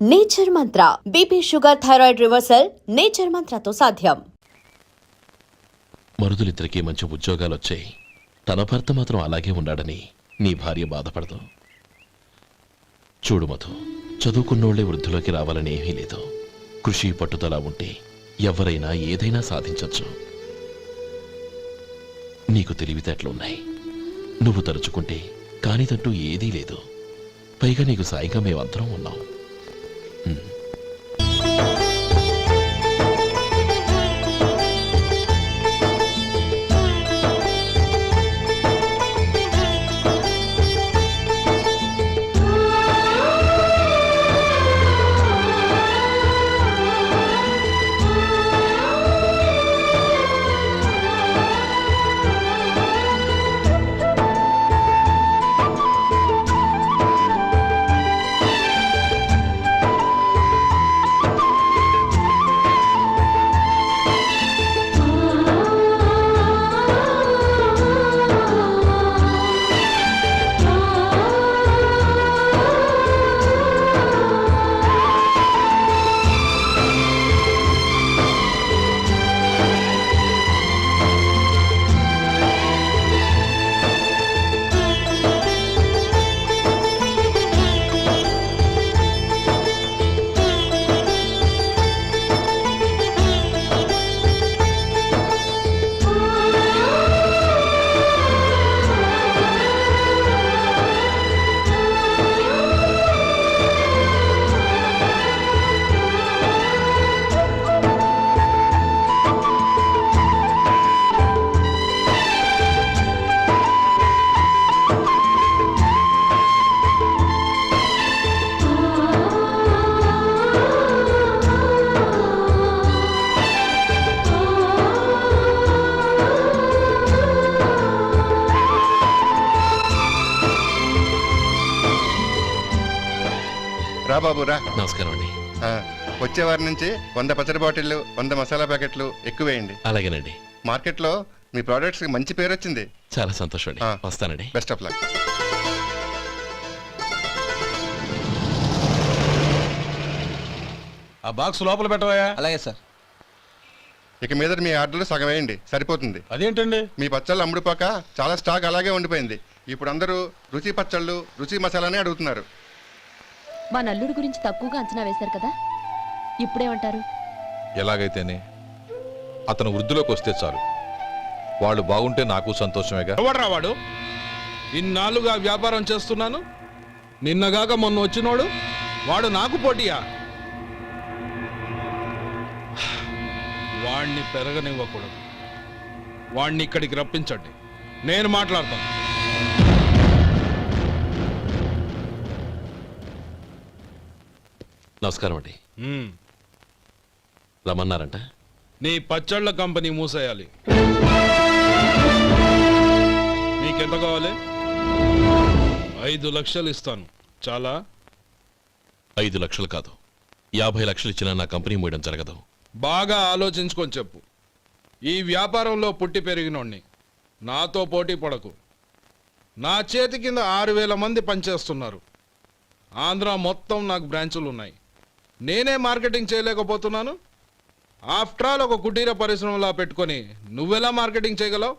Nature mantra BP sugar thyroid reversal nature మంత్రతో సాధ్యం. మరుదులిద్దరికీ మంచి ఉద్యోగాలు వచ్చాయి. తన భర్త మాత్రం అలాగే ఉన్నాడని నీ భార్య బాధపడదు. చూడు మధు, చదువుకున్నోళ్లే వృద్ధిలోకి రావాలని ఏమీ లేదు. కృషి పట్టుదల ఉంటే ఎవరైనా ఏదైనా సాధించొచ్చు. నీకు తెలివితేటలున్నాయి. నువ్వు తలుచుకుంటే కానిదంటూ ఏదీ లేదు. పైగా నీకు సాయిగా మేమందరం ఉన్నాం. బాబు రా. నమస్కారం అండి. వచ్చే వారి నుంచి 100 పచ్చడి బాటిళ్లు 100 మసాలా ప్యాకెట్లు ఎక్కువేయండి. అలాగేనండి. మార్కెట్లో మీ ప్రోడక్ట్స్ కి మంచి పేరు వచ్చింది. చాలా సంతోషం అండి. వస్తానండి. Best of luck. ఆ బాక్స్ లోపల పెట్టవా? అలాగే సార్. ఇక మీద మీ ఆర్డర్లు సగం వేయండి, సరిపోతుంది. అదేంటండి? మీ పచ్చళ్ళు అమ్ముడుపోక చాలా స్టాక్ అలాగే ఉండిపోయింది. ఇప్పుడు అందరూ రుచి పచ్చళ్ళు రుచి మసాలానే అడుగుతున్నారు. మా నల్లుడి గురించి తక్కువగా అంచనా వేశారు కదా, ఇప్పుడేమంటారు? ఎలాగైతేనే అతను వృద్ధిలోకి వస్తే చాలు. వాళ్ళు బాగుంటే నాకు సంతోషమేగా. ఎవడ్రా వాడు? ఇన్నాళ్ళుగా వ్యాపారం చేస్తున్నాను, నిన్నగాక మొన్న వచ్చినోడు వాడు నాకు పోటీయా? వాణ్ణి పెరగనివ్వకూడదు. వాణ్ణి ఇక్కడికి రప్పించండి, నేను మాట్లాడతాను. నమస్కారం అండి. రమ్మన్నారంట? నీ పచ్చళ్ళ కంపెనీ మూసేయాలి. నీకెంత కావాలి? 5 లక్షలు ఇస్తాను. చాలా? 5 లక్షలు కాదు, 50 లక్షలు ఇచ్చినా నా కంపెనీ మూయడం జరగదు. బాగా ఆలోచించుకొని చెప్పు. ఈ వ్యాపారంలో పుట్టి పెరిగినోడ్ని, నాతో పోటీ పడకు. నా చేతి కింద 6000 మంది పనిచేస్తున్నారు. ఆంధ్ర మొత్తం నాకు బ్రాంచులు ఉన్నాయి. నేనే మార్కెటింగ్ చేయలేకపోతున్నాను. ఆఫ్టర్ ఆల్ ఒక కుటీర పరిశ్రమలా పెట్టుకొని నువ్వెలా మార్కెటింగ్ చేయగలవు?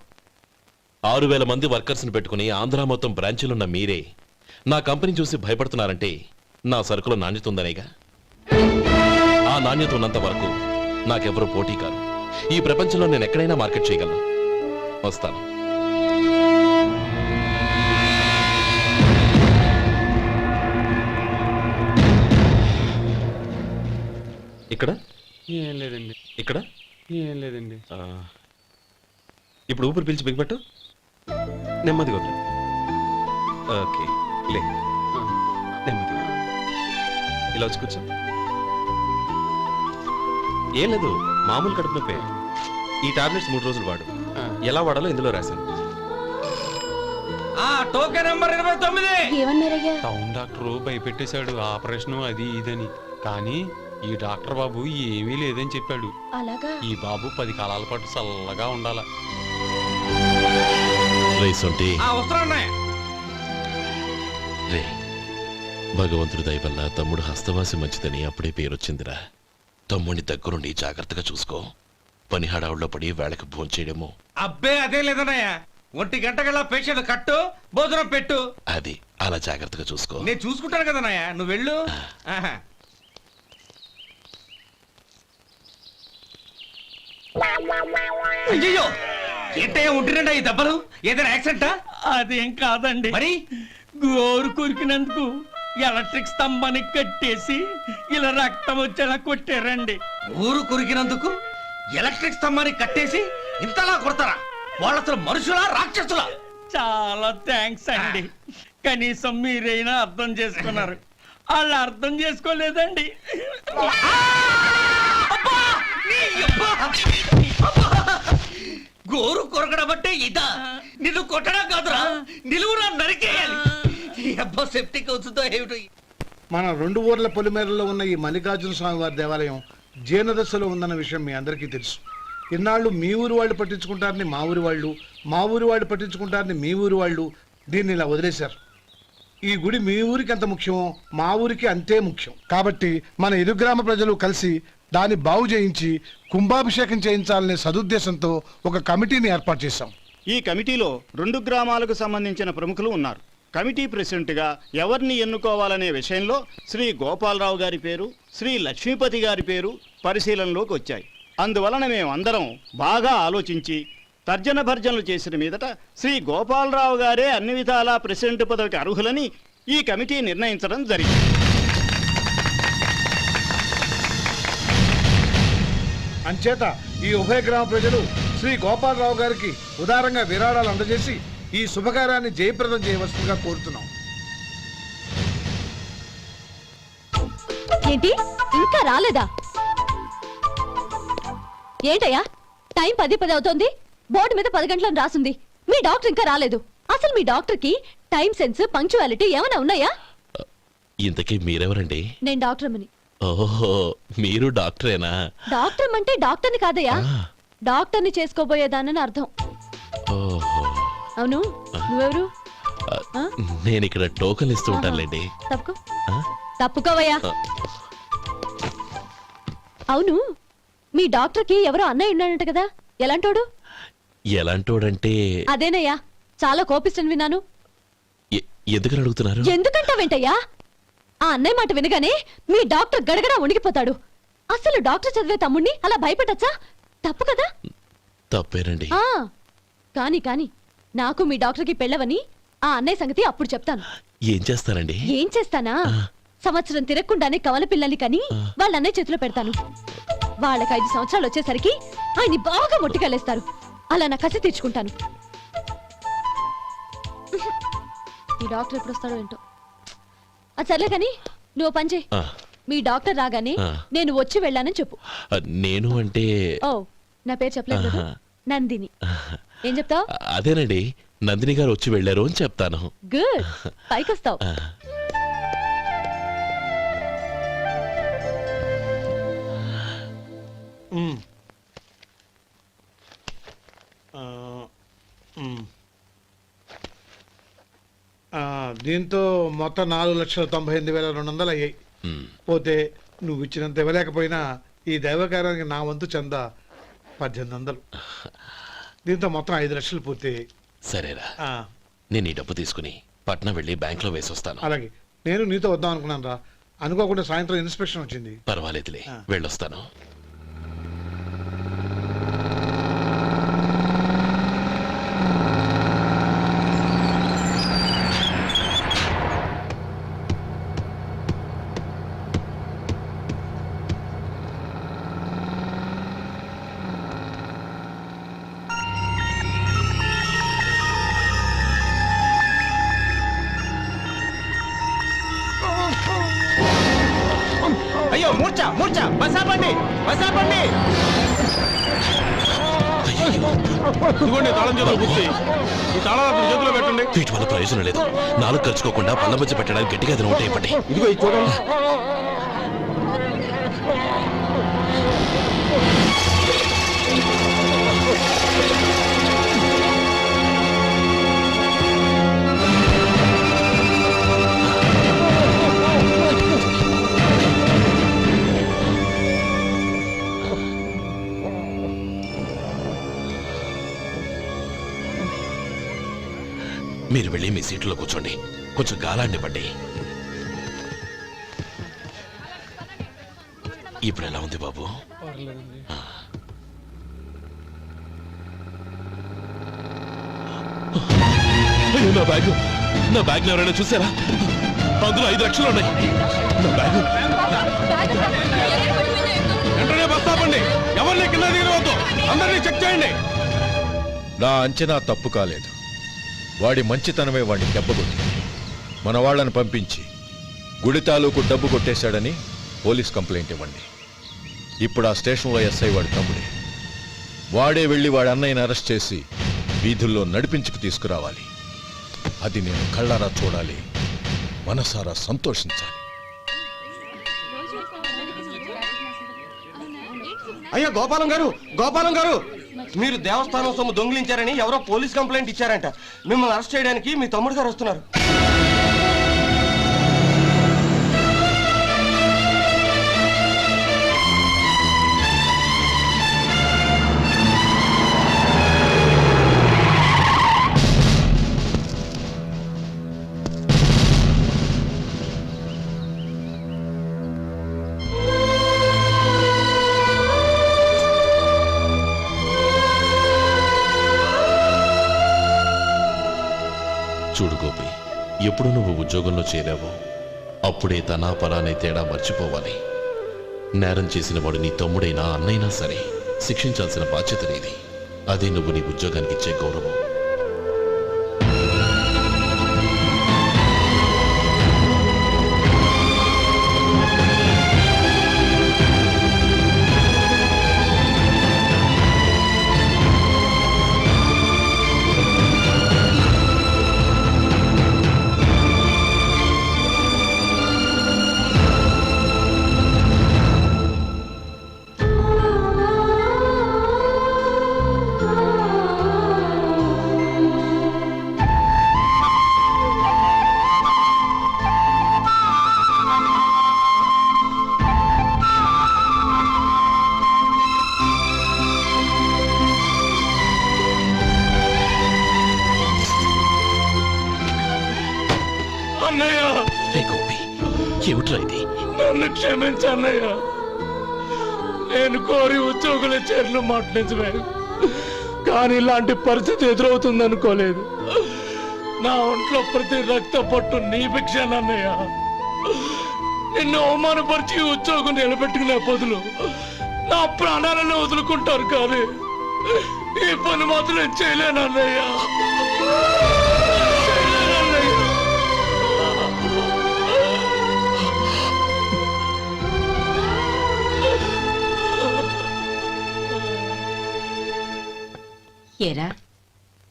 6000 మంది వర్కర్స్ని పెట్టుకుని ఆంధ్ర మొత్తం బ్రాంచీలున్న మీరే నా కంపెనీ చూసి భయపడుతున్నారంటే నా సరుకుల నాణ్యత ఉందనేగా. ఆ నాణ్యత ఉన్నంత వరకు నాకెవరూ పోటీ కాదు. ఈ ప్రపంచంలో నేను ఎక్కడైనా మార్కెట్ చేయగలను. వస్తాను. ఇక్కడ ఏం లేదండి. ఇక్కడ ఏం లేదండి. ఇప్పుడు ఊపిరి పీల్చి బిగ్బట్టు, నెమ్మదిగా వదిలి. ఓకే, లే, నెమ్మదిగా ఇలా వచ్చి కూర్చో. ఏం లేదు, మామూలు కడుపు నొప్పే. ఈ టాబ్లెట్స్ 3 రోజులు వాడు. ఎలా వాడాలో ఇందులో రాశాను. Token number 29. ఏమన్నారయ్యా? టౌన్ డాక్టర్ భయపెట్టేశాడు, ఆపరేషన్ అది ఇదని. కానీ ఈ డాక్టర్ బాబు ఏమీ లేదని చెప్పాడు. అలాగా? ఈ బాబు 10 కాలాల పాటు చల్లగా ఉండాల. రే భగవంతుడి దయ వల్ల తమ్ముడు హస్తవాసి మంచిదని అప్పుడే పేరొచ్చిందిరా. తమ్ముడిని దగ్గరుండి జాగ్రత్తగా చూసుకో. పని హడావుల్లో పడి వేళకి భోంచేయడము. అబ్బే అదే లేదన్నయ్య. 1 గంటకల్లా పేషెంట్ కట్టు, భోజనం పెట్టు. అది అలా జాగ్రత్తగా చూసుకో. నేను చూసుకుంటాను కదన్నయ్య, నువ్వు వెళ్ళు. ఆహా. అయ్యో ఏంటయ్యా ఉంటున్నాడా ఈ దెబ్బలు? ఏదైనా యాక్సిడెంటా? అదేం కాదండి, మరి గోరు కొరికినందుకు ఎలక్ట్రిక్ స్తంభానికి కట్టేసి ఇలా రక్తం వచ్చేలా కొట్టారండి. ఊరు కురికినందుకు ఎలక్ట్రిక్ స్తంభాన్ని కట్టేసి ఇంతలా కొడతారా? వాళ్ళు అసలు మనుషులా రాక్షసులా? చాలా థ్యాంక్స్ అండి, కనీసం మీరైనా అర్థం చేసుకున్నారు. వాళ్ళు అర్థం చేసుకోలేదండి. గోరు కొరకడం అంటే ఇదా? నిన్ను కొట్టడం కాదురా, నిలువురా నరికేయాలి. ఈ అబ్బా సెప్టిక్ అవుతుందో ఏమిటో. మన 2 ఊర్ల పొలిమేరలో ఉన్న ఈ మల్లికార్జున స్వామి వారి దేవాలయం జీర్ణదశలో ఉందన్న విషయం మీ అందరికీ తెలుసు. ఇన్నాళ్ళు మీ ఊరు వాళ్ళు పట్టించుకుంటారని మా ఊరి వాళ్ళు, మా ఊరి వాళ్ళు పట్టించుకుంటారని మీ ఊరి వాళ్ళు దీన్ని ఇలా వదిలేశారు. ఈ గుడి మీ ఊరికి ఎంత ముఖ్యమో మా ఊరికి అంతే ముఖ్యం. కాబట్టి మన ఇరు గ్రామ ప్రజలు కలిసి దాన్ని బాగు చేయించి కుంభాభిషేకం చేయించాలనే సదుద్దేశంతో ఒక కమిటీని ఏర్పాటు చేశాం. ఈ కమిటీలో 2 గ్రామాలకు సంబంధించిన ప్రముఖులు ఉన్నారు. కమిటీ ప్రెసిడెంట్గా ఎవరిని ఎన్నుకోవాలనే విషయంలో శ్రీ గోపాలరావు గారి పేరు, శ్రీ లక్ష్మీపతి గారి పేరు పరిశీలనలోకి వచ్చాయి. అందువలన మేమందరం బాగా ఆలోచించి తర్జన భర్జనలు చేసిన మీదట శ్రీ గోపాలరావు గారే అన్ని విధాలా ప్రెసిడెంట్ పదవికి అర్హులని ఈ కమిటీ నిర్ణయించడం జరిగింది. అంచేత ఈ ఉభయ గ్రామ ప్రజలు శ్రీ గోపాలరావు గారికి ఉదారంగా విరాళాలు అందజేసి ఈ శుభకార్యాన్ని జయప్రదం చేయవలసిందిగా కోరుతున్నాం. ఏంటి ఇంకా రాలేదా? ఏంటయ్యా టైం 10 అవుతోంది, బోర్డు మీద 10 గంటలను రాసింది. మీ డాక్టర్ ఇంకా రాలేదు. అసలు మీ డాక్టర్ కి టైం సెన్స్, పంక్చువాలిటీ ఏమైనా ఉన్నాయా? ఇంతకీ మీరెవరండి? నేను డాక్టర్ అమ్మని. ఓహో, మీరు డాక్టరేనా? డాక్టర్ అంటే డాక్టర్ని కాదయ్యా, డాక్టర్ని చేసుకోబోయేదానని అర్థం. ఓహో, అవును, నువ్వెవరు? నేను ఇక్కడ టోకన్ ఇస్తూ ఉంటానులేండి. తప్పుకో, తప్పుకోవయ్యా. అవును, మీ డాక్టర్ కి ఎవరో అన్నయ్య ఉన్నాడంట కదా, ఎలాంటోడు? ఎలాంటోడంటే అదేనయ్యా, చాలా కోపిస్తని విన్నాను. ఎందుకని అడుగుతున్నారు? ఎందుకంటావేంటయ్యా? ఆ అన్నయ్య మాట వినగానే మీ డాక్టర్ గడగడ వణికిపోతాడు. అసలు డాక్టర్ చదివే తమ్ముణ్ణి అలా భయపెట్టచ్చా? తప్పు కదా? తప్పేనండి. కాని కాని నాకు మీ డాక్టర్కి పెళ్ళవని ఆ అన్నయ్య సంగతి అప్పుడు చెప్తాను. ఏం చేస్తారండి? ఏం చేస్తానా, సంవత్సరం తిరగకుండానే కవల పిల్లల్ని కని వాళ్ళ అన్నయ్య చేతిలో పెడతాను. వాళ్ళకి 5 సంవత్సరాలు వచ్చేసరికి ఆయన్ని బాగా మొట్టికెళ్ళేస్తారు. అలా నా కసి తీర్చుకుంటాను. ఈ డాక్టర్ ఎప్పుడు వస్తాడో ఏంటో. అది సర్లే కాని నువ్వు పని చేయి. మీ డాక్టర్ రాగానే నేను వచ్చి వెళ్ళానని చెప్పు. నేను అంటే ఓ, నా పేరు చెప్పలేదు కదా, నందిని. ఏం చెప్తావు? అదేనండి, నందిని గారు వచ్చి వెళ్ళారు అని చెప్తాను. గుడ్, పైకొస్తావు. దీంతో మొత్తం 4,98,200 అయ్యాయి. పోతే నువ్వు ఇచ్చినంత ఇవ్వలేకపోయినా ఈ దైవకార్యానికి నా వంతు చందా 1800. దీంతో మొత్తం 5 లక్షలు పూర్తయ్యాయి. సరేరా, నేను ఈ డబ్బు తీసుకుని పట్నం వెళ్ళి బ్యాంక్ లో వేసొస్తాను. అలాగే, నేను నీతో వద్దాం అనుకున్నాను రా, అనుకోకుండా సాయంత్రం ఇన్స్పెక్షన్ వచ్చింది. పర్వాలేదులే, వెళ్ళొస్తాను. అయ్యో మూర్ఛ మూర్ఛ, బసాపండి బసాపండి. ఇదిగోండి తాళం చేతులు గుర్తి. ఈ తాళాలు చేతిలో పెట్టండి. వీటి వల్ల ప్రయోజనం లేదు. 4 ఖర్చుకోకుండా పళ్ళ మధ్య పెట్టడానికి గట్టిగా ఏదైనా ఉంటే ఇవ్వండి. ఇదిగో ఇది చూడండి. మీరు వెళ్ళి మీ సీట్లో కూర్చోండి, కొంచెం గాలాండివ్వండి. ఇప్పుడు ఎలా ఉంది బాబు? ఆ. అయ్యో, నా బ్యాగ్ ఎవరైనా చూసారా? అందులో 5 లక్షలు ఉన్నాయి. నా బ్యాగ్ వెంటనే బస్ ఆపండి. ఎవరిని కింద దిగవద్దు. అందరినీ చెక్ చేయండి. నా అంచనా తప్పు కాలేదు. వాడి మంచితనమే వాడిని దెబ్బకొట్టింది. మన వాళ్ళని పంపించి గుడి తాలూకు డబ్బు కొట్టేశాడని పోలీస్ కంప్లైంట్ ఇవ్వండి. ఇప్పుడు ఆ స్టేషన్లో ఎస్ఐ వాడి తమ్ముడే. వాడే వెళ్ళి వాడి అన్నయ్యని అరెస్ట్ చేసి వీధుల్లో నడిపించుకు తీసుకురావాలి. అది నేను కళ్ళారా చూడాలి, మనసారా సంతోషించాలి. అయ్యా గోపాలం గారు, మీరు దేవస్థానం సొమ్ము దొంగిలించారని ఎవరో పోలీస్ కంప్లైంట్ ఇచ్చారంట. మిమ్మల్ని అరెస్ట్ చేయడానికి మీ తమ్ముడు గారు వస్తున్నారు. చూడు గోపి, ఎప్పుడు నువ్వు ఉద్యోగంలో చేరావో అప్పుడే తనా పరానే తేడా మర్చిపోవాలి. నేరం చేసిన వాడు నీ తమ్ముడైనా అన్నైనా సరే శిక్షించాల్సిన బాధ్యత నీది. అదే నువ్వు నీ ఉద్యోగానికి ఇచ్చే గౌరవం. ఏమిట్రా ఇది? నన్ను క్షమించన్నయ్య. నేను కోరి ఉద్యోగుల చేరిన మాట నిజమే, కానీ ఇలాంటి పరిస్థితి ఎదురవుతుంది అనుకోలేదు. నా ఒంట్లో ప్రతి రక్త పట్టు నీ భిక్షనన్నయ్య. నిన్ను అవమానపరిచి ఉద్యోగం నిలబెట్టుకునే బదులు నా ప్రాణాలను వదులుకుంటారు, కానీ ఈ పని మాత్రం చేయలేనన్నయ్య. ఏరా,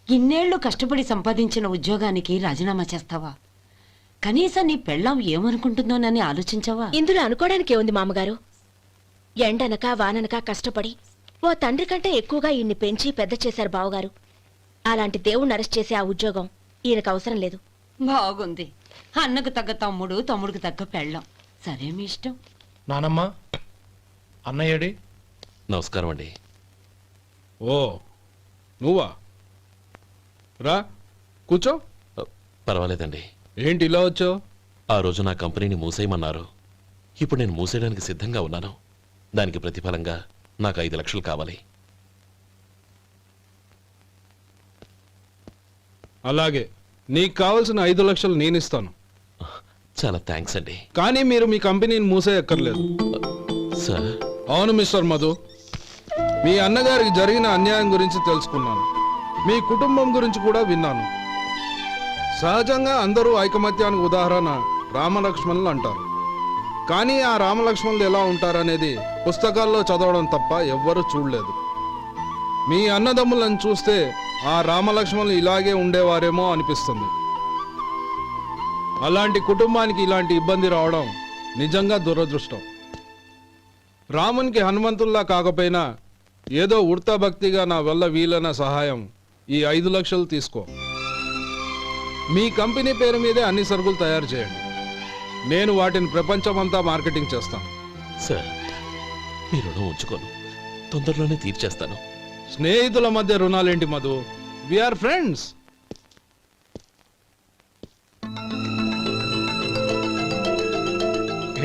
ఇన్నేళ్లు కష్టపడి సంపాదించిన ఉద్యోగానికి రాజీనామా చేస్తావా? కనీసం నీ పెళ్ళాం ఏమనుకుంటుందోనని ఆలోచించావా? ఇందులో అనుకోవడానికి ఏముంది మామగారు? ఎండనక వాననక కష్టపడి ఓ తండ్రి కంటే ఎక్కువగా ఈయన్ని పెంచి పెద్ద చేశారు బావగారు. అలాంటి దేవుణ్ణి అరెస్ట్ చేసే ఆ ఉద్యోగం ఈయనకు అవసరం లేదు. బాగుంది. అన్నకు తగ్గ తమ్ముడు, తమ్ముడికి తగ్గ పెళ్ళాం. సరే, మీ ఇష్టం. నానమ్మ, అన్నయ్యడి. నమస్కారం అండి. ఓ, నువ్వా? రా, కూర్చో. పర్వాలేదండి. ఏంటి ఇలా వచ్చావు? ఆ రోజు నా కంపెనీని మూసేయమన్నారు. ఇప్పుడు నేను మూసేయడానికి సిద్ధంగా ఉన్నాను. దానికి ప్రతిఫలంగా నాకు 5 లక్షలు కావాలి. అలాగే, నీకు కావాల్సిన 5 లక్షలు నేను ఇస్తాను. చాలా థ్యాంక్స్ అండి. కానీ మీరు మీ కంపెనీని మూసేయక్కర్లేదు. సార్? అవును మిస్టర్ మధు, మీ అన్నగారికి జరిగిన అన్యాయం గురించి తెలుసుకున్నాను. మీ కుటుంబం గురించి కూడా విన్నాను. సహజంగా అందరూ ఐకమత్యానికి ఉదాహరణ రామలక్ష్మణులు అంటారు. కానీ ఆ రామలక్ష్మణులు ఎలా ఉంటారనేది పుస్తకాల్లో చదవడం తప్ప ఎవ్వరూ చూడలేదు. మీ అన్నదమ్ములను చూస్తే ఆ రామలక్ష్మణులు ఇలాగే ఉండేవారేమో అనిపిస్తుంది. అలాంటి కుటుంబానికి ఇలాంటి ఇబ్బంది రావడం నిజంగా దురదృష్టం. రామునికి హనుమంతుల్లా కాకపోయినా ఏదో ఉడతా భక్తిగా నా వల్ల వీలైన సహాయం ఈ 5 లక్షలు తీసుకో. మీ కంపెనీ పేరు మీదే అన్ని సరుకులు తయారు చేయండి. నేను వాటిని ప్రపంచమంతా మార్కెటింగ్ చేస్తాను. సార్, మీ రుణం ఉంచుకోను, తొందరలోనే తీర్చేస్తాను. స్నేహితుల మధ్య రుణాలేంటి మధు? We are friends.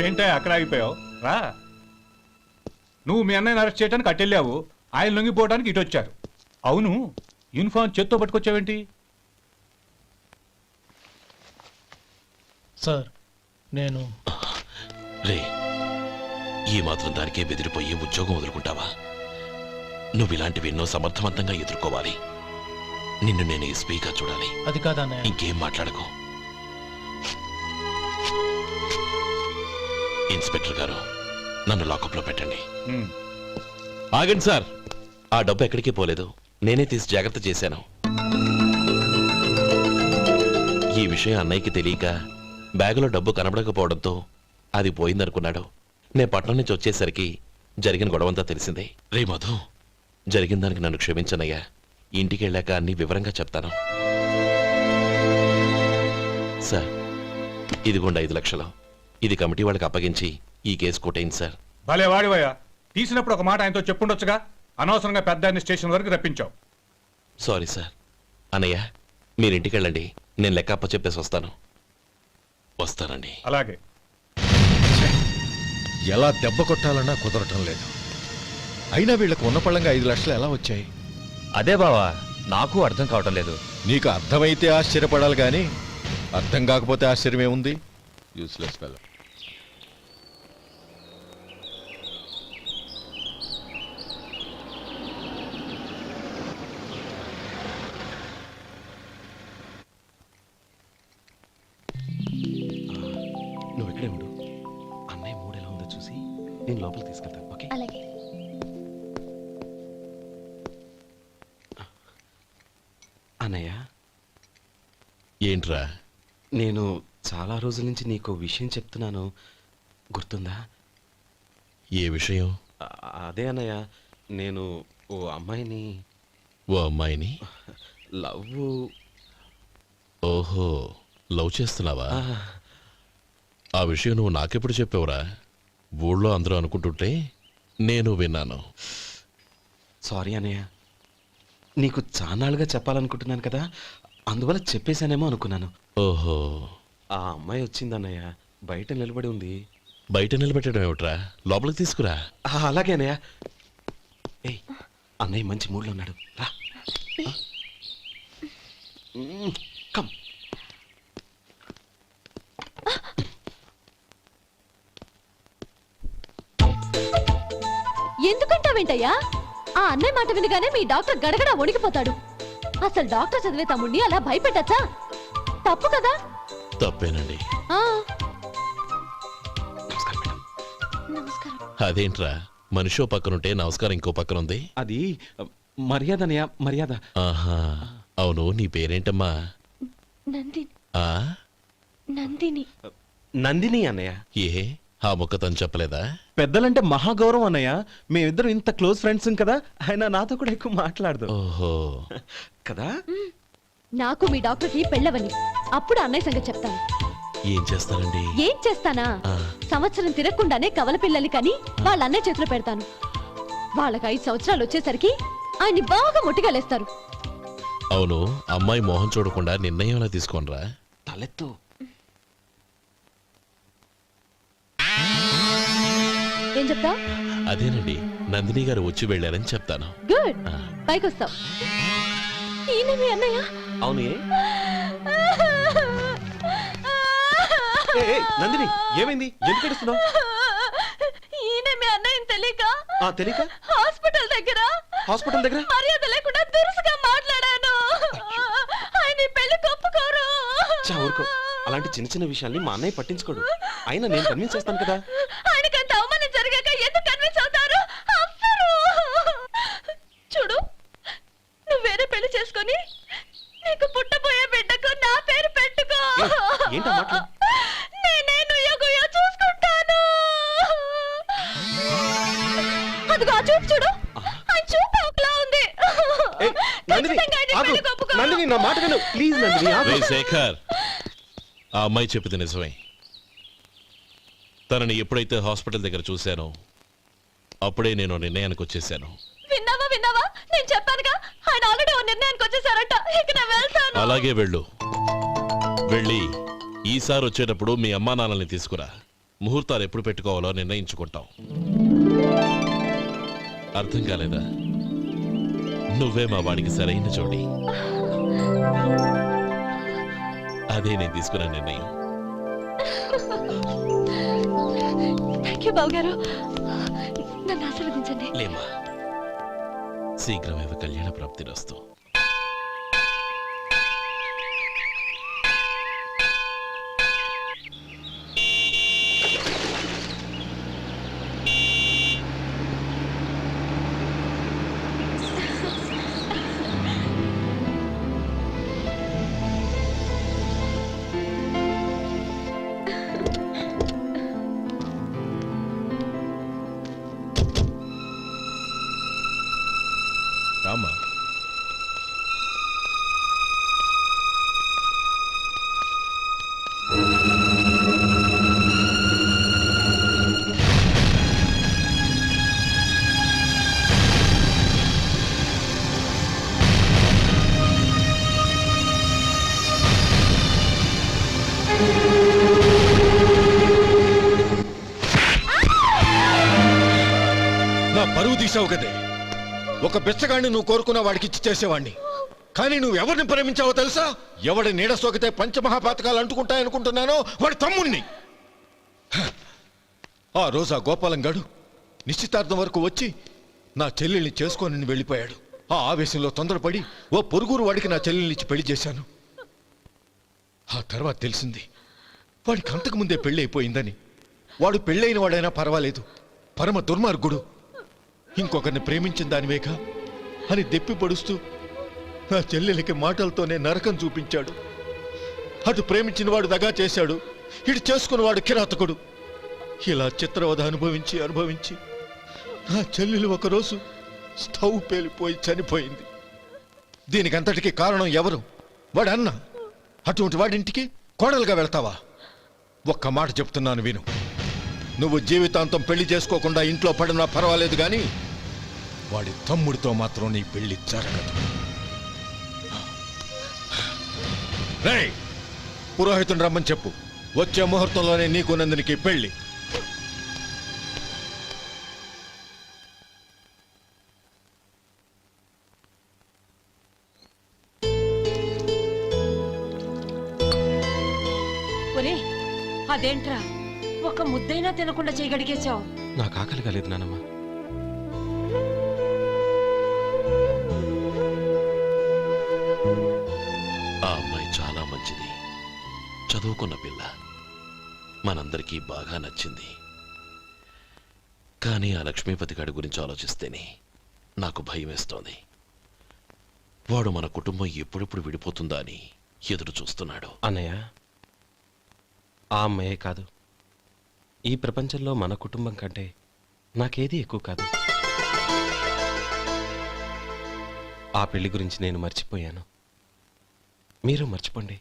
ఏంటే అక్కడ ఆగిపోయావు రా. నువ్వు మీ అన్నయ్యని అరెస్ట్ చేయడానికి అట్టెళ్ళావు, ఆయన లొంగిపోవడానికి ఇటు వచ్చారు. అవును, యూనిఫామ్ చేత్తో పట్టుకొచ్చావేంటి? సార్ నేను రే, ఈ మాత్రం దానికే బెదిరిపోయి ఉద్యోగం వదులుకుంటావా? నువ్వు ఇలాంటివి ఎన్నో సమర్థవంతంగా ఎదుర్కోవాలి. నిన్ను నేను ఎస్పీగా చూడాలి. అది కాదన్నయ్య. ఇంకేం మాట్లాడకు. ఇన్స్పెక్టర్ గారు, నన్ను లాకప్లో పెట్టండి. ఆగండి సార్, ఆ డబ్బు ఎక్కడికి పోలేదు, నేనే తీసి జాగ్రత్త చేశాను. ఈ విషయం అన్నయ్యకి తెలియక బ్యాగులో డబ్బు కనబడకపోవడంతో అది పోయిందనుకున్నాడు. నే పట్నం నుంచి వచ్చేసరికి జరిగిన గొడవంతా తెలిసిందే. రే మధు, జరిగిన దానికి నన్ను క్షమించనయ్యా. ఇంటికి వెళ్ళాక అన్ని వివరంగా చెప్తాను. సార్, ఇదిగోండి 5 లక్షలు. ఇది కమిటీ వాళ్ళకి అప్పగించి ఈ కేసు కొట్టేయండి సార్. భలే వాడివయ్యా, తీసినప్పుడు ఒక మాట ఆయనతో చెప్పుండొచ్చుగా. అనవసరంగా పెద్ద ఆయన స్టేషన్ వరకు రప్పించావు. Sorry sir. అన్నయ్య, మీరు ఇంటికి వెళ్ళండి, నేను లెక్క అప్ప చెప్పేసి వస్తాను. వస్తానండి. అలాగే. ఎలా దెబ్బ కొట్టాలన్నా కుదరటం లేదు. అయినా వీళ్ళకు ఉన్న పళ్ళంగా 5 లక్షలు ఎలా వచ్చాయి? అదే బావా, నాకు అర్థం కావటం లేదు. నీకు అర్థమైతే ఆశ్చర్యపడాలి కానీ అర్థం కాకపోతే ఆశ్చర్యమేముంది? Useless fellow. నువ్వు ఇక్కడే ఉండు. అన్నయ్య మూడు ఎలా ఉందో చూసి నేను లోపలికి తీసుకెళ్తాను. ఓకే? అలాగే. అన్నయ్య, ఏంట్రా? నేను చాలా రోజుల నుంచి నీకు విషయం చెప్తున్నాను, గుర్తుందా? ఏ విషయం? అదే అన్నయ్య, నేను ఓ అమ్మాయిని ఓ అమ్మాయిని లవ్. ఓహో, లవ్ చేస్తున్నావా? ఆ విషయం నువ్వు నాకెప్పుడు చెప్పావురా? ఊళ్ళో అందరూ అనుకుంటుంటే నేను విన్నాను. సారీ అన్నయ్య, నీకు చాన్నాళ్ళుగా చెప్పాలనుకుంటున్నాను కదా, అందువల్ల చెప్పేశానేమో అనుకున్నాను. ఓహో, ఆ అమ్మాయి వచ్చిందన్నయ్య, బయట నిలబడి ఉంది. బయట నిలబెట్టడం ఏమిట్రా? లోపలికి తీసుకురా. అలాగే అన్నయ్య. ఏయ్, అన్నయ్య మంచి మూడ్లో ఉన్నాడు, రా. కమ్. ఎందుకంటావేంటయ్యా? ఆ అన్నయ్య మాట వినగానే మీ డాక్టర్ గడగడ వణికిపోతాడు. అసలు డాక్టర్ చదివే తమ్ముడిని అలా భయపెట్టచ్చా? తప్పు కదా? తప్పేనండి. ఆ, నమస్కారం మేడం. నమస్కారం. అదేంట్రా, మనిషో పక్కనుంటే నమస్కారం ఇంకో పక్కన ఉంది? అది మర్యాద అన్నయ్య, మర్యాద. ఆహా, అవును, నీ పేరేంటమ్మా? నందిని. ఆ నందిని. నందిని అన్నయ్య. ఏ, ఆ ముక్క తను చెప్పలేదా? పెద్దలంటే మహాగౌరవం అన్నయ్య, మేమిద్దరం ఇంత క్లోజ్ ఫ్రెండ్స్ కదా, ఆయన నాతో కూడా ఎక్కువ మాట్లాడదు ఓహో కదా. నాకు మీ డాక్టర్కి పెళ్ళవని, అప్పుడు అన్నయ్య సంగతి చెప్తాను. ఏం చేస్తారండి? ఏం చేస్తానా? సంవత్సరం తిరగకుండానే కవల పిల్లల్ని కని వాళ్ళ అన్నయ్య చేతిలో పెడతాను. వాళ్ళకి 5 సంవత్సరాలు వచ్చేసరికి ఆయన్ని బాగా ముట్టిగలేస్తారు. అవును, అమ్మాయి మోహం చూడకుండా నిర్ణయం ఎలా తీసుకోనరా? తలెత్తు. ఏం చెప్తా? అదేనండి, నందిని గారు వచ్చి వెళ్ళారని చెప్తాను. గుడ్, పైకొస్తావు. ఈయన మీ అన్నయ్య? అవును. నందిని, ఏమైంది? ఎందుకు ఏడుస్తున్నావు? ఈయన మీ అన్నయ్యని తెలియక తెలియక హాస్పిటల్ దగ్గర మర్యాద లేకుండా దురుసుగా మాట్లాడాను. ఆయన ఈ పెళ్లి ఒప్పుకోరు. ఊరుకో, అలాంటి చిన్న చిన్న విషయాల్ని మా అన్నయ్య పట్టించుకోడు. అయినా నేను కన్విన్స్ చేస్తాను కదా. ఆయనకంత అవమానం జరిగాక ఎందుకు కన్విన్స్ అవుతారు? అవ్వరు. చూడు, నువ్వు వేరే పెళ్లి చేసుకొని నీకు పుట్టబోయే బిడ్డకు నా పేరు పెట్టుకో. ఏంటా మాటలు? నేనే నుయ్యగుయ్య చూసుకుంటాను. అదిగో ఆ చూపు చూడు, ఆ చూపు ఒకలా ఉంది. ఖచ్చితంగా ఆయన ఈ పెళ్లికి ఒప్పుకోరు. నందిని, నా మాట విను ప్లీజ్. నందిని, రే శేఖర్, ఆ అమ్మాయి చెప్పింది నిజమే. తనని ఎప్పుడైతే హాస్పిటల్ దగ్గర చూశానో అప్పుడే నేను నిర్ణయానికి వచ్చేసాను. విన్నావా? నేను చెప్పానుగా, ఆయన ఆల్రెడీ ఓ నిర్ణయానికి వచ్చేసారట. ఇక నేను వెళ్తాను. అలాగే వెళ్ళు. వెళ్ళి ఈసారి వచ్చేటప్పుడు మీ అమ్మా నాన్నల్ని తీసుకురా. ముహూర్తాలు ఎప్పుడు పెట్టుకోవాలో నిర్ణయించుకుంటాం. అర్థం కాలేదా? నువ్వే మా వాడికి సరైన జోడి. అదే నేను తీసుకున్న నిర్ణయం. థ్యాంక్ యూ బావగారు, నన్ను ఆశీర్వదించండి. లేమా, శీఘ్రమేవ కళ్యాణ ప్రాప్తిరస్తు. రామా, నా పరువు తీసావు కదే. ఒక బెచ్చగాడిని నువ్వు కోరుకున్న వాడికి ఇచ్చి చేసేవాడిని. కానీ నువ్వు ఎవరిని ప్రేమించావో తెలుసా? ఎవడి నీడ సోకితే పంచమహాపాతకాలు అంటుకుంటాయనుకుంటున్నానో వాడి తమ్ముణ్ణి. ఆ రోజు ఆ గోపాలం గాడు నిశ్చితార్థం వరకు వచ్చి నా చెల్లెల్ని చేసుకొని వెళ్ళిపోయాడు. ఆ ఆవేశంలో తొందరపడి ఓ పొరుగురు వాడికి నా చెల్లెల్నిచ్చి పెళ్లి చేశాను. ఆ తర్వాత తెలిసింది వాడికి అంతకుముందే పెళ్లి అయిపోయిందని. వాడు పెళ్ళైన వాడైనా పర్వాలేదు, పరమ దుర్మార్గుడు. ఇంకొకరిని ప్రేమించిన దానివేగా అని దెప్పి పొడుస్తూ నా చెల్లెలికి మాటలతోనే నరకం చూపించాడు. అటు ప్రేమించిన వాడు దగా చేశాడు, ఇటు చేసుకున్నవాడు కిరాతకుడు. ఇలా చిత్రవధ అనుభవించి అనుభవించి నా చెల్లెలు ఒకరోజు స్టవ్ పేలిపోయి చనిపోయింది. దీనికంతటికి కారణం ఎవరు? వాడు అన్న. అటువంటి వాడింటికి కోడలుగా వెళ్తావా? ఒక్క మాట చెప్తున్నాను విను. నువ్వు జీవితాంతం పెళ్లి చేసుకోకుండా ఇంట్లో పడినా పర్వాలేదు, కానీ వాడి తమ్ముడితో మాత్రం నీ పెళ్లి జరగదు. రేయ్, పురోహితుని రమ్మని చెప్పు. వచ్చే ముహూర్తంలోనే నీకు నందినికి పెళ్లి. ఒరే, అదేంట్రా ఒక ముద్దైనా తినకుండా చేయగడిగేశావు? నాకు ఆకలి కాలేదు నానమ్మ. ఆ అమ్మాయి చాలా మంచిది, చదువుకున్న పిల్ల, మనందరికీ బాగా నచ్చింది. కానీ ఆ లక్ష్మీపతి గారి గురించి ఆలోచిస్తేనే నాకు భయం వేస్తోంది. వాడు మన కుటుంబం ఎప్పుడెప్పుడు విడిపోతుందా అని ఎదురు చూస్తున్నాడు. అన్నయ్య, ఆ అమ్మాయే కాదు, ఈ ప్రపంచంలో మన కుటుంబం కంటే నాకేది ఎక్కువ కాదు. ఆ పెళ్లి గురించి నేను మర్చిపోయాను, మీరు మర్చిపోండి.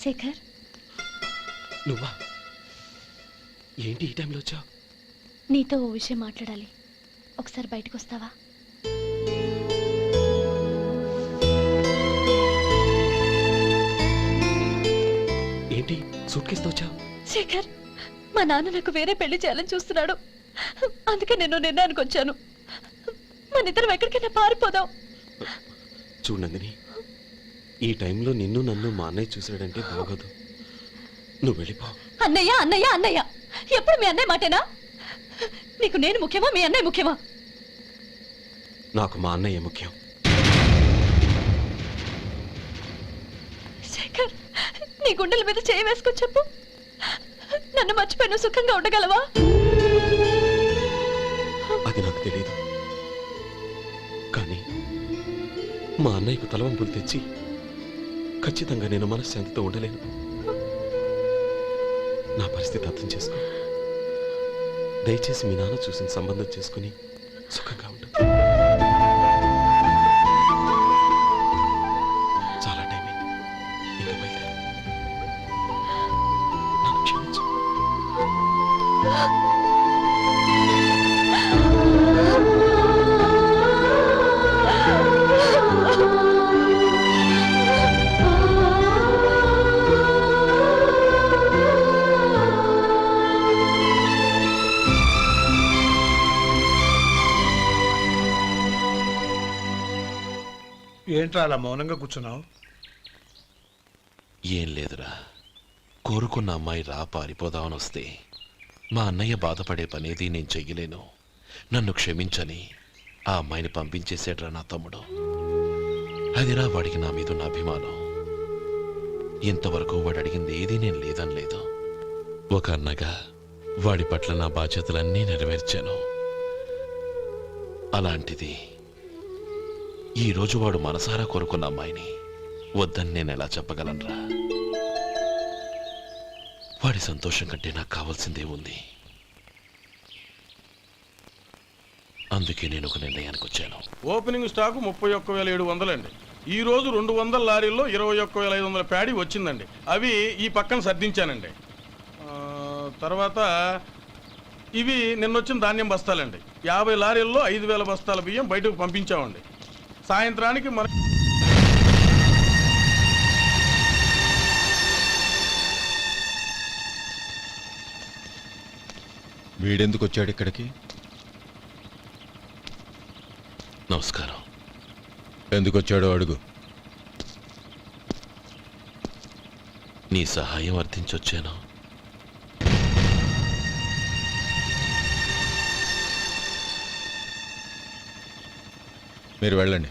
శేఖర్, నువ్వా? ఏంటి ఈ టైంలో వచ్చావు? నీతో ఓ విషయం మాట్లాడాలి. ఒకసారి బయటకు వస్తావా? ఏంటి సూట్ కేసుతో వచ్చావు? శేఖర్, మా నాన్న నాకు వేరే పెళ్లి చేయాలని చూస్తున్నాడు. అందుకే నేను నిర్ణయానికి వచ్చాను. మన ఇద్దరం ఎక్కడికైనా పారిపోదాం. చూడు నందిని, ఈ టైంలో నిన్ను నన్ను మా అన్నయ్య చూశాడంటే బాగోదు. నువ్వు వెళ్ళిపో. అన్నయ్య అన్నయ్య అన్నయ్య, ఎప్పుడు మీ అన్నయ్య మాటేనా? నీకు నేను ముఖ్యమా, మీ అన్నయ్య ముఖ్యమా? నాకు మా అన్నయ్య ముఖ్యం. శేఖర్, నీ గుండెల మీద చేయి వేసుకొని చెప్పు, నన్ను మర్చిపోయిన సుఖంగా ఉండగలవా? అది నాకు తెలియదు, కానీ మా అన్నయ్యకు తలవంపులు తెచ్చి ఖచ్చితంగా నేను మనశ్శాంతితో ఉండలేను. నా పరిస్థితి అర్థం చేసుకో. దయచేసి మీ నాన్న చూసిన సంబంధం చేసుకుని సుఖంగా ఉంటుంది. చాలా టైం అయింది, ఇంకా బయలుదేరు. నన్ను క్షమించు. ఏంట్రా అలా మౌనంగా కూర్చున్నావు? ఏం లేదురా, కోరుకున్న అమ్మాయి రా పారిపోదామని వస్తే మా అన్నయ్య బాధపడే పనేది నేను చెయ్యలేను, నన్ను క్షమించని ఆ అమ్మాయిని పంపించేసాడ్రా నా తమ్ముడు. అదిరా వాడికి నా మీద ఉన్న అభిమానం. ఇంతవరకు వాడు అడిగింది ఏదీ నేను లేదనలేదు. ఒక అన్నగా వాడి పట్ల నా బాధ్యతలన్నీ నెరవేర్చాను. అలాంటిది ఈరోజు వాడు మనసారా కోరుకున్న అమ్మాయిని వద్దని నేను ఎలా చెప్పగలనురా? వాడి సంతోషం కంటే నాకు కావాల్సిందే ఉంది. అందుకే నేను ఒక నిర్ణయానికి వచ్చాను. ఓపెనింగ్ స్టాకు 31,700 అండి. ఈ రోజు 200 లారీల్లో 21,500 ప్యాడీ వచ్చిందండి. అవి ఈ పక్కన సర్దించానండి. తర్వాత ఇవి నిన్నొచ్చిన ధాన్యం బస్తాలండి. 50 లారీల్లో 5,000 బస్తాల బియ్యం బయటకు పంపించామండి. సాయంత్రానికి మన వీడెందుకు వచ్చాడు ఇక్కడికి? నమస్కారం. ఎందుకు వచ్చాడో అడుగు. నీ సహాయం అర్థించొచ్చాను. మీరు వెళ్ళండి.